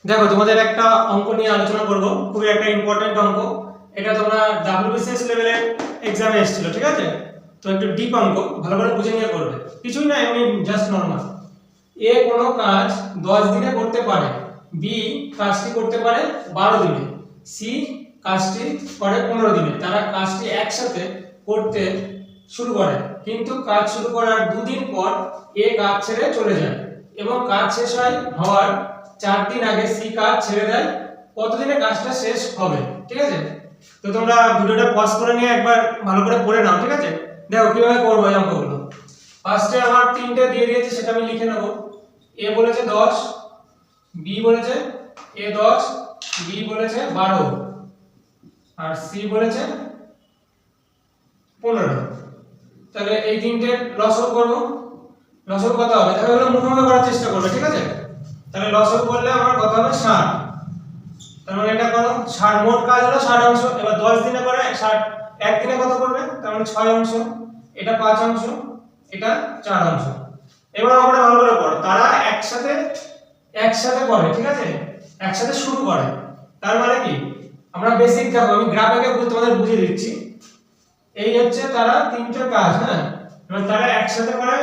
দেখো তোমাদের একটা অঙ্ক নিয়ে আলোচনা করব, খুবই একটা ইম্পর্টেন্ট অঙ্ক। এটা তোমরা ডাব্লিউবিসিএস লেভেলে এক্সামে এসেছিল, ঠিক আছে? তো একটু ডিপ অঙ্ক, ভালো করে বুঝে নিয়ে করবে। কিছুই না, এমনি জাস্ট নরমাল। এ কোনো কাজ 10 দিনে করতে পারে, বি কাজটি করতে পারে 12 দিনে, সি কাজটি করে 15 দিনে। তারা কাজটি একসাথে করতে শুরু করে, কিন্তু কাজ শুরু করার 2 দিন পর এ কাজ ছেড়ে চলে যায় এবং কাজ শেষ হওয়ার 4 দিন আগে সি কাজ ছেড়ে দেয়। কতদিনে কাজটা শেষ হবে? ঠিক আছে, তো তোমরা ভিডিওটা পজ করে নিয়ে একবার ভালো করে পড়ে নাও, ঠিক আছে? দেখো কিভাবে করবো এই অঙ্কগুলো। ফার্স্টে আমার তিনটে দিয়ে দিয়েছে, সেটা আমি লিখে নেব। এ বলেছে 10, বি বলেছে এ 10, বি বলেছে 12, আর সি বলেছে 15। তাহলে এই তিনটে লসও করব। লসও কত হবে? তাহলে এগুলো মুখোমুখি করার চেষ্টা করবে, ঠিক আছে? তাহলে লসও করলে আমার কত হবে? 60। তার মানে এটা করো 60, মোট কাজ হলো 60 অংশ। এবার 10 দিনে করে 60, এক দিনে কত করবে? তার মানে 6 অংশ, এটা 5 অংশ, এটা 4 অংশ। এবার আমরা ভালো করে পড়ো। তারা একসাথে করে, ঠিক আছে? একসাথে শুরু করে। তার মানে কি? আমরা বেসিক দেখো, আমি গ্রাফ আগে তোমাদের বুঝিয়ে দিচ্ছি। এই হচ্ছে তারা তিনটে কাজ, হ্যাঁ? এবার তারা একসাথে করে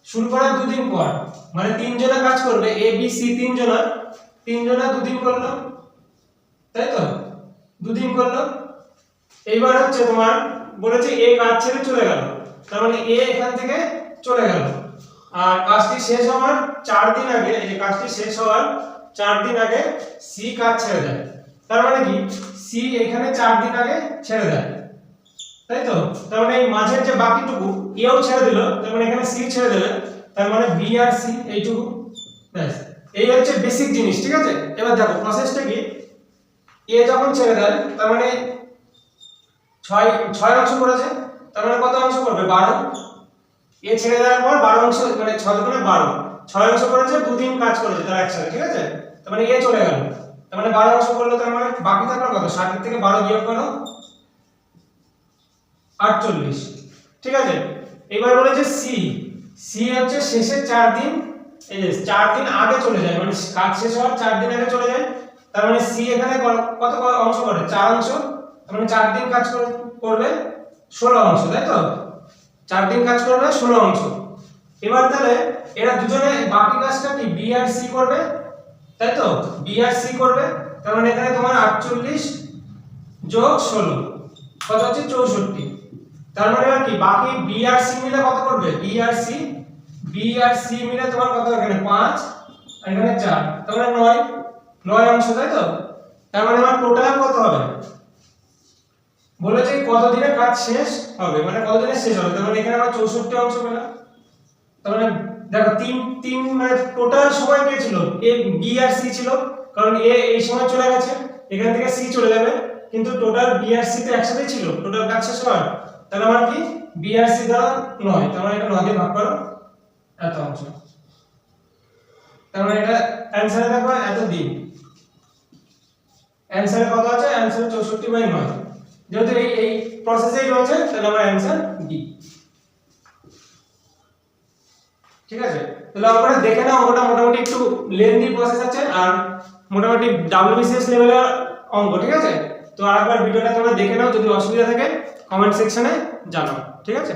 শুরু করার 2 দিন পর, মানে তিনজনে কাজ করবে, এ বি সি তিনজনা 2 দিন করলো, তাই তো? 2 দিন করলো। এইবার হচ্ছে তোমার বলেছে এ কাজ ছেড়ে চলে গেল, তার মানে এ এখান থেকে চলে গেল, আর কাজটি শেষ হওয়ার 4 দিন আগে, এই কাজটি শেষ হওয়ার 4 দিন আগে সি কাজ ছেড়ে দেয়। তার মানে কি? সি এখানে 4 দিন আগে ছেড়ে দেয়, তাই তো? তার মানে এই মাঝের যে বাকিটুকু এও ছেড়ে দিল, তার মানে এখানে সি ছেড়ে দেবে। তার মানে বি আর সি এইটুকু, ব্যাস। এই হচ্ছে বেসিক জিনিস, ঠিক আছে? এবার দেখো প্রসেসটা কি। এ যখন ছেড়ে দেয়, তার মানে 6 অংশ করেছে, তার মানে কত অংশ করবে? 12। এ ছেড়ে দেওয়ার পর 12 অংশ, মানে 6 দুগুণে 12, 6 অংশ করেছে, 2 দিন কাজ করেছে তারা একসাথে, ঠিক আছে? তার মানে এ চলে গেল, তার মানে 12 অংশ করলো, তার মানে বাকি থাকলো কত? 60 থেকে 12 বিয়োগ করো, 48, ঠিক আছে? এবার বলেছে সি, সি হচ্ছে শেষের 4 দিন, এই যে 4 দিন আগে চলে যায়, মানে কাজ শেষ হওয়ার 4 দিন আগে চলে যায়। তার মানে সি এখানে কত অংশ করে? 4 অংশ, তার মানে 4 দিন কাজ করবে 16 অংশ, তাই তো? 4 দিন কাজ করবে 16 অংশ। এবার তাহলে এরা দুজনে বাকি কাজটা কি বি আর সি করবে, তাই তো? বি আর সি করবে, তার মানে এখানে তোমার 48 যোগ 16 কত হচ্ছে? 64। তার মানে আর কি বাকি বি আর সি মিলে কত করবে? বি আর সি মিলে তোমার কত? এখানে 5 আর এখানে 4, তার মানে 9 অংশ, তাই তো? তার মানে আমার টোটাল কত হবে? বলেছে কত দিনে কাজ শেষ হবে, মানে কত দিনে শেষ হবে। তার মানে এখানে আমার 64 অংশ পেলাম। তার মানে দেখো তিন মানে টোটাল সময় কে ছিল? এ বি আর সি ছিল, কারণ এ এই সময় চলে গেছে, এখান থেকে সি চলে যাবে, কিন্তু টোটাল বি আর সি তো একসাথে ছিল টোটাল কাজ শেষ হওয়ার। তাহলে আমার কি? বি আর সি দ্বারা 9, তার মানে এটা 9 দিয়ে ভাগ করো, এত অংশ। তার মানে এটা অ্যানসারে দেখো এত দিন। অ্যানসারে কত আছে? অ্যানসারে 64/9। যেহেতু এই প্রসেসেই রয়েছে, তাহলে আমার অ্যানসার ডি, ঠিক আছে? তাহলে আমরা দেখে নাও, অঙ্কটা মোটামুটি একটু লেন্দি প্রসেস আছে, আর মোটামুটি ডাব্লিউবিসিএস লেভেলের অঙ্ক, ঠিক আছে? তো আরেকবার ভিডিওটা তোমরা দেখে নাও, যদি অসুবিধা থাকে কমেন্ট সেকশনে জানাও, ঠিক আছে?